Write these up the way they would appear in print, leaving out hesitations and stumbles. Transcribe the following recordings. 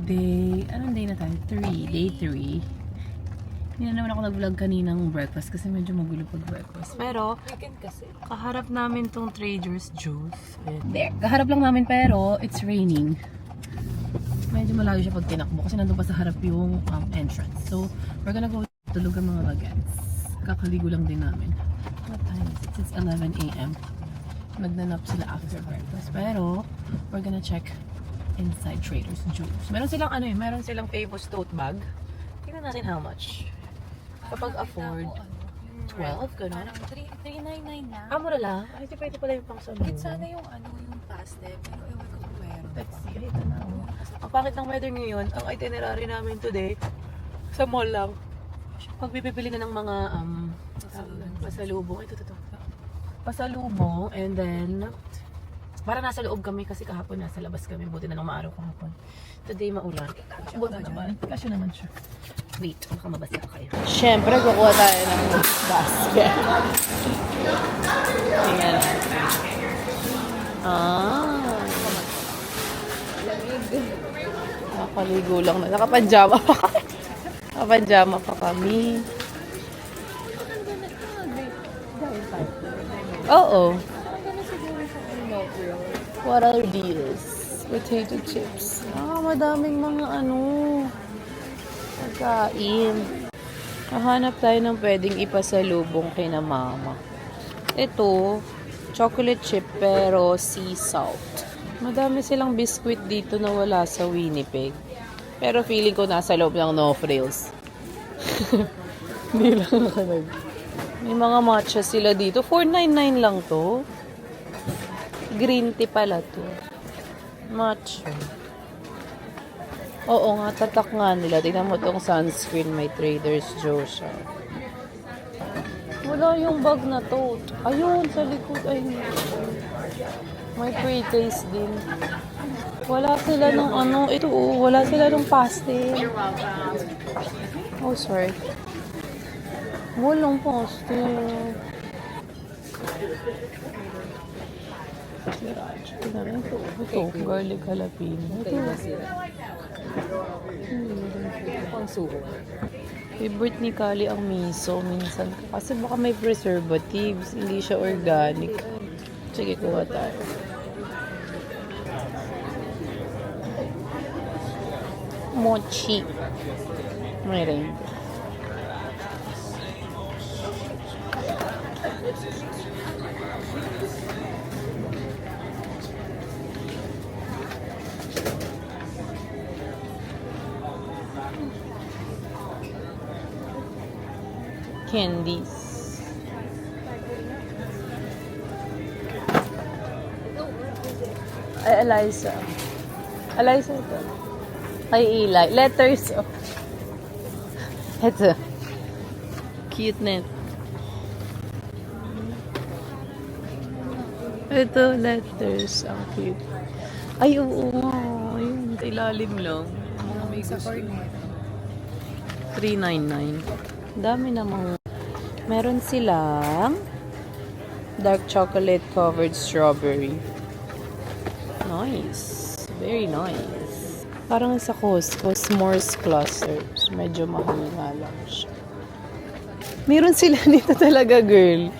Anong day na tayo? 3. Day 3. Hindi na naman ako nag-vlog kaninang breakfast kasi medyo magulo pag breakfast. Pero, kaharap namin tong Trader's Joe's. There. Kaharap lang namin pero it's raining. Medyo malayo siya pag tinakbo kasi nandun pa sa harap yung entrance. So, we're gonna go tulog ang mga bagets. Kakaligo lang din namin. What time is it? It's 11 a.m. Nagnanap sila after breakfast. Pero, we're gonna check inside Trader's Joe's. Meron silang meron silang famous tote bag. Tingnan natin how much. Kapag afford 12, gano'n. 399 na. Mura lang. Ay, pwede pala yung pang salon. Sana yung yung pastel. Pero ewan ko kung meron. Let's see. Ay, ito na. Ang pangit ng weather ngayon, ang itinerary namin today, sa mall lang. Pag bibili na ng mga pasalubong. Ito. Pasalubong, and then para nasa loob kami kasi kahapon nasa labas kami. Buti na nung maaraw kahapon. Today maulan. Buti naman. Kasyo naman siya. Wait, baka mabasa kayo. Siyempre, kukuha tayo ng basket. Ayan. Nakaligo lang na. Nakapanjama pa kami. Nakapanjama pa kami. Oo. What are these? Potato chips. Madaming mga pagkain. Hahanap tayo ng pwedeng ipasalubong kay na mama. Ito, chocolate chip pero sea salt. Madami silang biscuit dito na wala sa Winnipeg. Pero feeling ko nasa loob ng No Frills. Hindi lang nakalagay. May mga matcha sila dito. $4.99 lang to. Green tea pala to. Matcha. Oo nga, tatak nga nila. Tingnan mo tong sunscreen. May Trader's Joe's siya. Wala yung bag na to. Ayun, sa likod. Ayun. May pre-taste din. Wala sila nung ito wala sila nung pastel. Oh, sorry. Walang pastel. Ito, garlic jalapeno. Favorite ni Kali ang miso minsan. Kasi baka may preservatives. Hindi siya organic. Sige, kuha tayo. Mochi. May rin. Candies. Ay, Eliza. Eliza ito. Ay, Eli. Letters. Oh. Ito. Cute net. Ito, letters. Ang cute. Ay, oo nga. Ayun, ilalim lang. May sa corner. $3.99. Dami namang. Meron silang dark chocolate covered strawberry. Nice. Very nice. Parang sa Costco, s'mores clusters. Medyo mahal nga lang siya. Meron sila nito talaga, girl.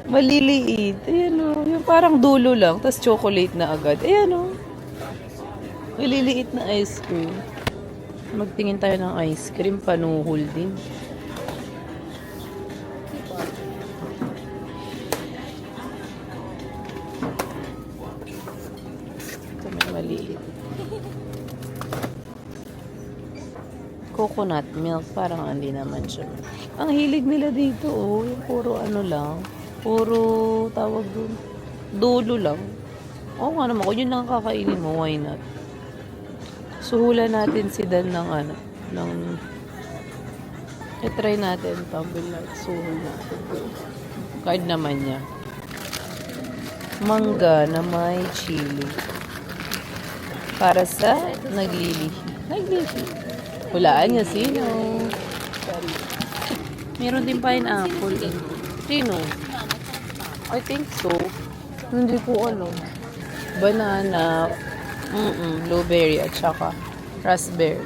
Maliliit. Ayan o. Yung parang dulo lang. Tapos chocolate na agad. Ayan o. Maliliit na ice cream. Magtingin tayo ng ice cream. Panuhol din. Ito may maliit. Coconut milk. Parang hindi naman siya. Ang hilig nila dito, oh. Yung puro lang. Puro tawag dun. Dulo lang. Oo nga naman. Kung yun lang kakainin mo, why not? Suhulan natin si Dan ng try natin. Tumble light. Suhul natin. Card naman niya. Mangga na may chili. Para sa naglilihi. Hulaan niya sino. Meron din pineapple. Sino? I think so. Hindi ko alam. Banana. Blueberry at saka Raspberry.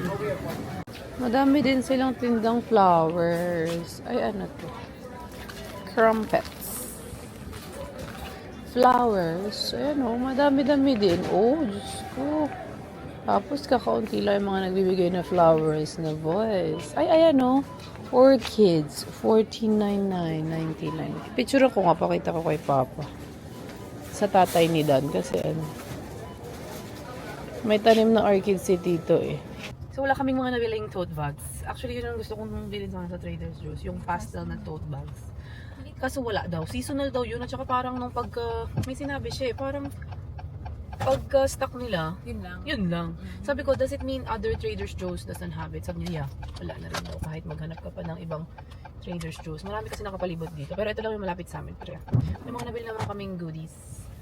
Madami din silang tindang flowers. Ay, ano to? Crumpets. Flowers. Ayan o, madami-dami din. Oh, Diyos ko. Tapos kakaunti lang yung mga nagbibigay na flowers na voice. Ay, ayan o. Orchids. $14.99.99. Picture ko nga, pakita ko kay Papa. Sa tatay ni Dan. Kasi ano, may tanim na orchids si Tito eh. So, wala kaming mga nabilang tote bags. Actually, yun ang gusto kong bilhin sa Trader Joe's. Yung pastel na tote bags. Kaso wala daw. Seasonal daw yun. At saka parang nung may sinabi siya eh. Parang pagka-stock nila, yun lang. Sabi ko, does it mean other Trader Joe's doesn't have it? Sabi niya, yeah. Wala na rin daw. Kahit maghanap ka pa ng ibang Trader Joe's. Marami kasi nakapalibot dito. Pero ito lang yung malapit sa amin. Pero may mga nabili naman kaming goodies.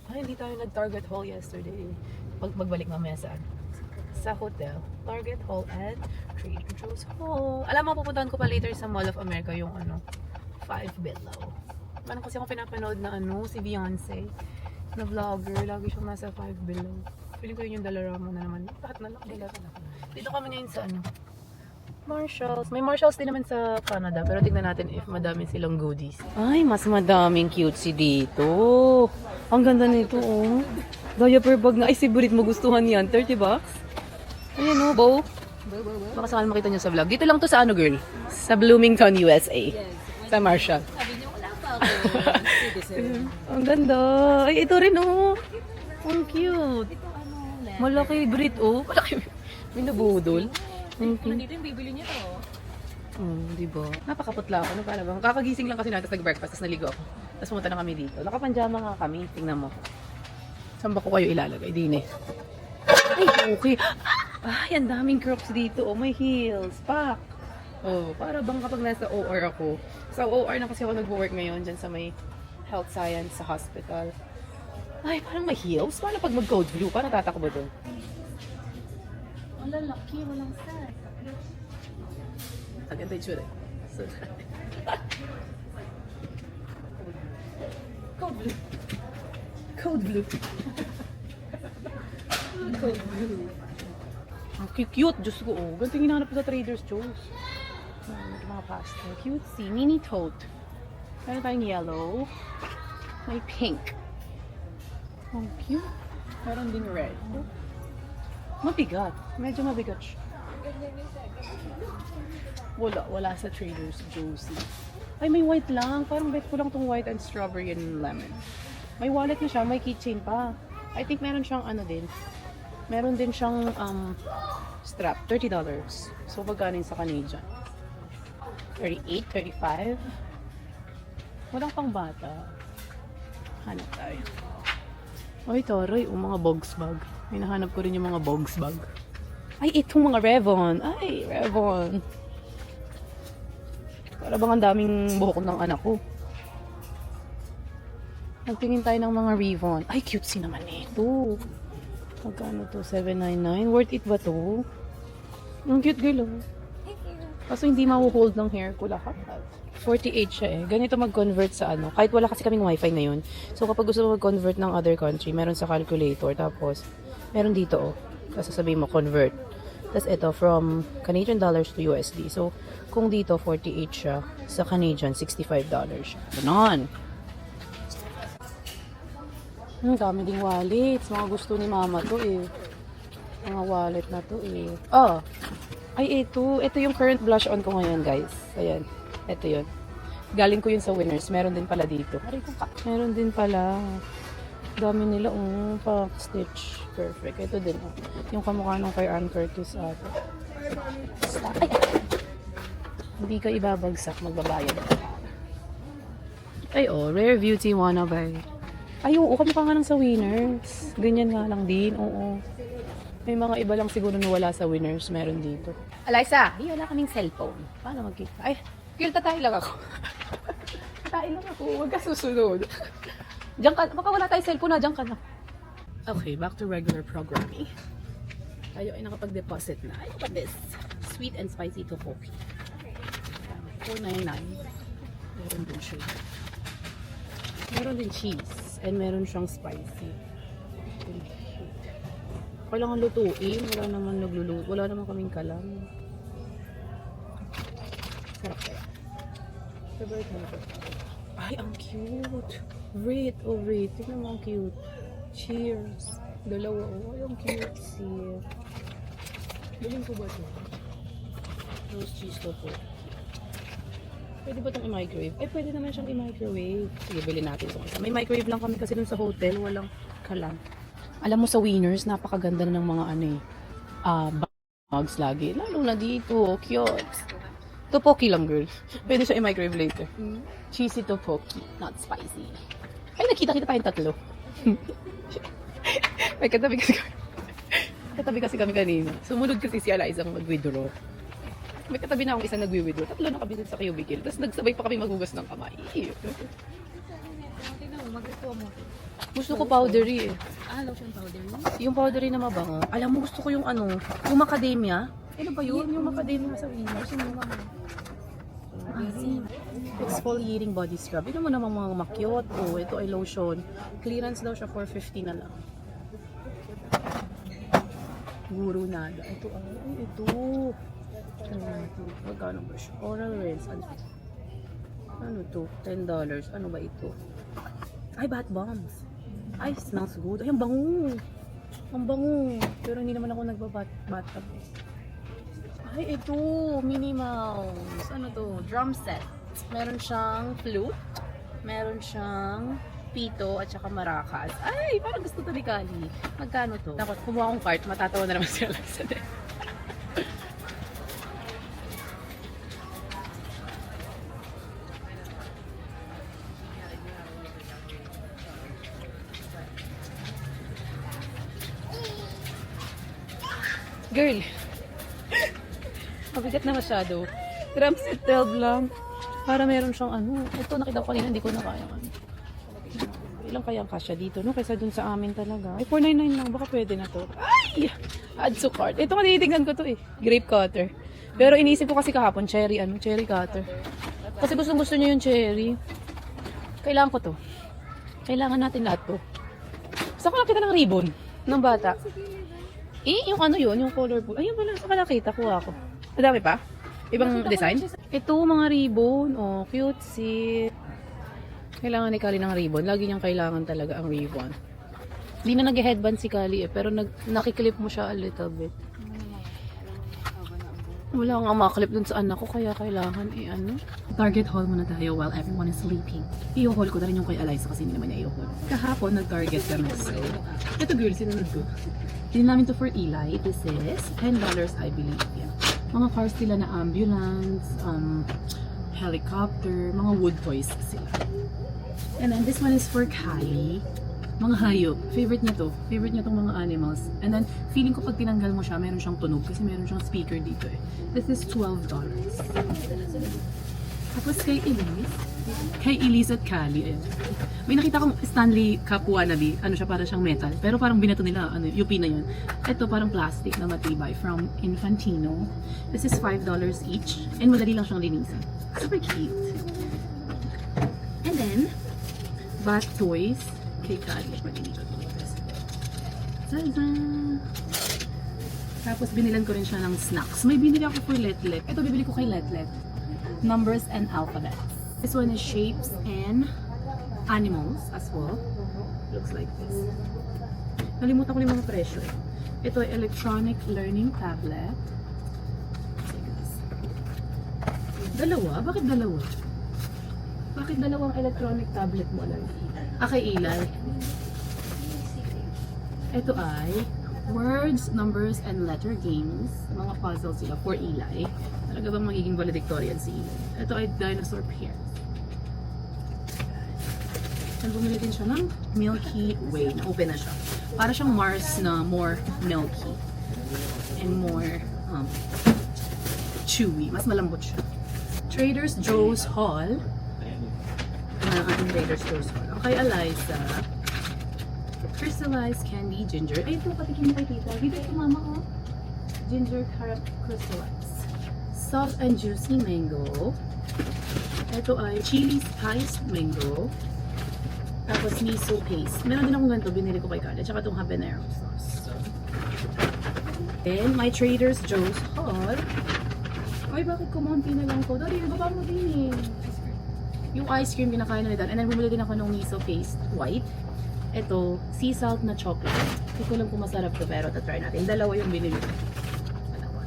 Ay, hindi tayo nag-Target haul yesterday. Magbalik mamaya sa hotel, Target Hall at Trader Joe's Hall. Alam mo, pupuntahan ko pa later sa Mall of America yung ano, Five Below. Parang kasi ako pinapanood na ano, si Beyonce na vlogger. Lagi siyang nasa Five Below. Feeling ko yun yung Dollarama na naman. Lahat na lang. Dito kami ngayon sa ano, Marshalls. May Marshalls din naman sa Canada. Pero tingnan natin if madami silang goodies. Ay, mas madaming cutesy dito. Ang ganda nito, oh. Diaper bag na. Ay, si Burit magustuhan yan. $30. Ayan, oh, bow. Baka saan makita nyo sa vlog. Dito lang to sa ano, girl? Sa Bloomington, USA. Yes. Sa Marshall. Sabi niyo, wala pa ako. Ang ganda. Ay, ito rin, oh. Ang cute. Ito ano, Malaki, Brit, oh. Malaki. Minabudol. Dito yung bibili niya to. Diba? Napakaputla ako. Ano para bang? Kakagising lang kasi natin nag-breakfast, tapos naligo ako. Tapos pumunta na kami dito. Nakapanjama nga kami. Tingnan mo. Saan ba ko kayo ilalagay? Din eh. Ay, okay. Ay, ang daming crocs dito. Oh, may heels. Pak. Oh, para bang kapag nasa OR ako. Sa OR na kasi ako nag-work ngayon dyan sa may health science sa hospital. Ay, parang may heels. Paano pag mag-code blue? Paano tatakbo doon? Ang lalaki, walang set. Agad tayo tsura. Code blue. Code blue. Code blue. Ang cute. Diyos ko, oh. Ganito yung hinahanap ko sa Trader Joe's. Mga pastel. Cutesy. Mini tote. Meron tayong yellow. May pink. Ang cute. Meron din red. Mabigat. Medyo mabigat siya. Wala sa Trader Joe's. Ay, may white lang. Parang bet ko lang tong white and strawberry and lemon. May wallet na siya. May keychain pa. I think meron siyang ano din. Meron din siyang strap. $30. So, magkano sa Canadian? 38, 35. Walang pang bata. Hanap tayo. Ay, taray. Mga bogs bag. Hinahanap ko rin yung mga bogs bag. Ay, itong mga Revon. Ay, Revon. Para bang ang daming buhok ng anak ko. Nagtingin tayo ng mga Revon. Ay, cutesy naman ito. Magkano to? $7.99. Worth it ba to? Ang cute girl, oh. Kaso hindi mahuhold ng hair ko lahat. 48 siya eh. Ganito mag-convert sa ano. Kahit wala kasi kaming wifi ngayon. So kapag gusto mo mag-convert ng other country, meron sa calculator. Tapos, meron dito oh. Kasi sabihin mo, convert. Tapos ito, from Canadian dollars to USD. So, kung dito, 48 siya. Sa Canadian, $65 siya. Ganon. Ang dami ding wallets. Mga gusto ni mama to eh. Mga wallet na to eh. Oh! Ay, ito. Ito yung current blush on ko ngayon, guys. Ayan. Ito yun. Galing ko yun sa Winners. Meron din pala dito. Meron din pala. Dami nila. Pa-stitch. Perfect. Ito din. Yung kamukha nung kay Ann Curtis ata. Ay! Hindi ka ibabagsak. Magbabayad. Ay, oh. Rare Beauty Wannabe. Ay, oo. Kamukha nga lang sa Winners. Ganyan nga lang din. Oo. May mga iba lang siguro na wala sa Winners. Meron dito. Eliza! Ay, wala kaming cellphone. Paano magkita? Ay, girl, tatay lang ako. Tatay lang ako. Huwag ka susunod. Diyan ka. Baka wala tayong cellphone na. Diyan ka na. Okay, back to regular programming. Tayo ay nakapag-deposit na. Ay, what this? Sweet and spicy tteokbokki. $4.99. Meron din siya. Meron din cheese. And meron siyang spicy. Kailangan lutuin. Wala naman nagluluto. Wala naman kaming kalam. Sarap kaya. Favorite mo na to. Ay, ang cute. Rate. Oh, rate. Tignan mo ang cute. Cheers. Dalawa. Oh, ay, ang cute. See. Bilhin ko ba ito? Rose cheese to po. Pwede ba itong i-microwave? Eh, pwede naman siyang i-microwave. Sige, bilhin natin ito. May microwave lang kami kasi dun sa hotel. Walang kalam. Alam mo sa Winners, napakaganda na ng mga ano eh. Bags lagi. Lalo na dito. Cute. Topoki lang, girl. Pwede siya i-microwave later. Cheesy topoki. Not spicy. Ay, nakita-kita tayong tatlo. May katabi kasi kami kanina. Sumunod kasi si Eliza mag-withdraw. May katabi na akong isang nag-withdraw. Tatlo nakabisit sa cubicle. Tapos nagsabay pa kami maghugas ng kamay. Tingnan mo, magagawa mo. Gusto ko powdery eh. Lotion powder mo? Yung powdery na mabango. Alam mo, gusto ko yung ano, yung macadamia. Ano ba yun? Yung macadamia sa Winners. Yung mga exfoliating body scrub. Ito mo namang mga makyot. Oh, ito ay lotion. Clearance daw siya, 450 na lang. Guru nada. Ito ay, ito. Magkano ba siya? Oral rinse. Ano to? $10. Ano ba ito? Ay, bath bombs. Ay, smells good. Ay, ang bango. Ang bango. Pero hindi naman ako nagbabat-bathtub. Ay, ito. Minnie Mouse. Ano to? Drum set. Meron siyang flute. Meron siyang pito at saka maracas. Ay, parang gusto to ni Kali. Magkano to? Dapat kumuha akong cart. Matatawa na naman si Alexa din. Girl. Mabigat na masyado. Drum set 12 lang. Para meron siyang ano. Ito nakita ko kanina, hindi ko na kaya. Ilang kaya ang kasya dito, no? Kaysa dun sa amin talaga. Ay, 499 lang. Baka pwede na to. Ay! Add to cart. Ito matitignan ko to eh. Grape cutter. Pero iniisip ko kasi kahapon, cherry cutter. Kasi gustong-gusto niya yung cherry. Kailangan ko to. Kailangan natin lahat to. Saan ko nakita ng ribbon? Ng bata. Eh, yung ano yun, yung colorful. Ayun pala, saka nakita, kuha ako. Madami pa? Ibang design? Ito, mga ribbon. Oh, cutesy. Kailangan ni Kali ng ribbon. Lagi niyang kailangan talaga ang ribbon. Hindi na nag-headband si Kali eh, pero nakiklip mo siya a little bit. Wala nga maklip dun sa anak ko, kaya kailangan eh ano. Target haul muna tayo while everyone is sleeping. I-haul ko na rin yung kay Eliza kasi hindi naman niya i-haul. Kahapon, nag-target kami. So, ito girl, sinunod ko. Hindi namin to for Eli. This is $10, I believe. Yeah. Mga cars sila na ambulance, helicopter, mga wood toys sila. And then this one is for Kali. Mga hayop. Favorite niya to. Favorite niya tong mga animals. And then, feeling ko pag tinanggal mo siya, meron siyang tunog kasi meron siyang speaker dito eh. This is $12. Tapos kay Elise at Kali, eh. May nakita kong Stanley Cup wannabe. Ano siya, para siyang metal. Pero parang binato nila, ano, UP na yun. Ito parang plastic na matibay from Infantino. This is $5 each. And madali lang siyang linisan. Super cute. And then, bath toys. Kay Kali. Zazan! Tapos binilan ko rin siya ng snacks. May binili ako for Letlet. Ito bibili ko kay Letlet. Numbers and alphabets. This one is shapes and animals as well. Looks like this. Nalimutan ko yung mga presyo eh. Ito ay electronic learning tablet. Dalawa? Bakit dalawa? Bakit dalawang electronic tablet mo lang? Kay Eli. Ito ay words, numbers, and letter games. Mga puzzles sila for Eli. Talaga bang magiging valedictorian si Eli? Ito ay dinosaur pairs. And bumili din siya ng Milky Way. Na-open na siya. Para siyang Mars na more milky. And more chewy. Mas malambot siya. Trader Joe's Hall. Ating Trader Joe's Hall. Okay, Eliza. Crystallized candy ginger. Ay, ito, patikin mo kay tita. Bibig ko mama ko. Ginger crystallized. Soft and juicy mango. Ito ay chili spiced mango. Tapos miso paste. Meron din akong ganito, binili ko kay Carla. Tsaka itong habanero sauce. Then, my Trader's Joe's haul. Ay, bakit kumonti na lang ko? Dali, nababa mo din eh. Yung ice cream, kinakain na nila. And then, bumili din ako ng miso paste, white. Ito, sea salt na chocolate. Hindi ko lang kung masarap to, pero try natin. Dalawa yung binili ko. Dalawa.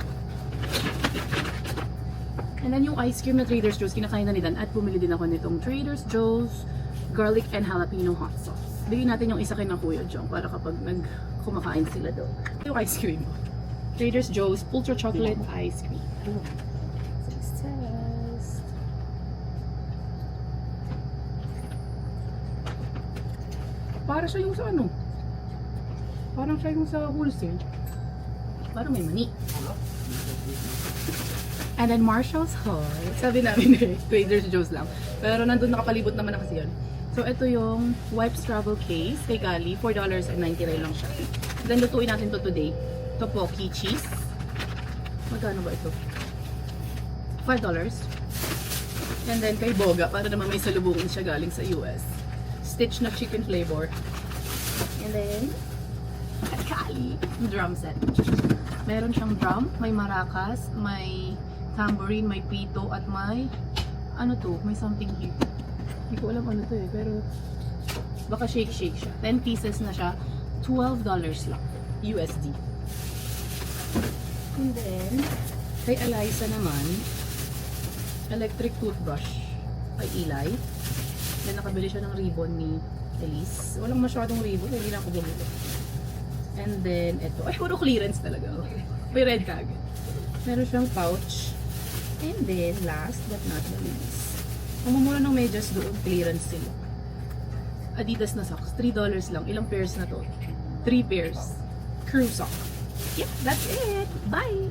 And then, yung ice cream na Trader's Joe's, kinakain na nila. At bumili din ako nitong Trader's Joe's garlic and jalapeno hot sauce. Bigyan natin yung isa kay na Kuya Jong para kapag kumakain sila doon. Yung ice cream. Trader's Joe's Ultra Chocolate Ice Cream. Success! Para siya yung sa ano? Parang siya yung sa wholesale. Parang may mani. And then Marshall's Haul. Sabi namin eh, Trader's Joe's lang. Pero nandun nakapalibot naman na kasi yun. So ito yung wipes travel case kay Gali. $4.99 lang siya. Then lutuin natin to today. Tteokbokki cheese. Magkano ba ito? $5. And then kay Boga, para naman may salubungin siya galing sa US. Stitch na chicken flavor. And then, kay Kali, drum set. Meron siyang drum, may maracas, may tambourine, may pito, at may, ano to, may something here. Hindi ko alam ano to eh, pero baka shake-shake siya. 10 pieces na siya, $12 lang, USD. And then, kay Eliza naman, electric toothbrush kay Eli. Then nakabili siya ng ribbon ni Elise. Walang masyadong ribbon, hindi na ako bumili. And then, eto. Ay, puro clearance talaga. May red kagad. Meron siyang pouch. And then, last but not the least, mamumura ng medyas doon, clearance sila. Adidas na socks, $3 lang. Ilang pairs na to? 3 pairs. Crew sock. Yeah, that's it. Bye!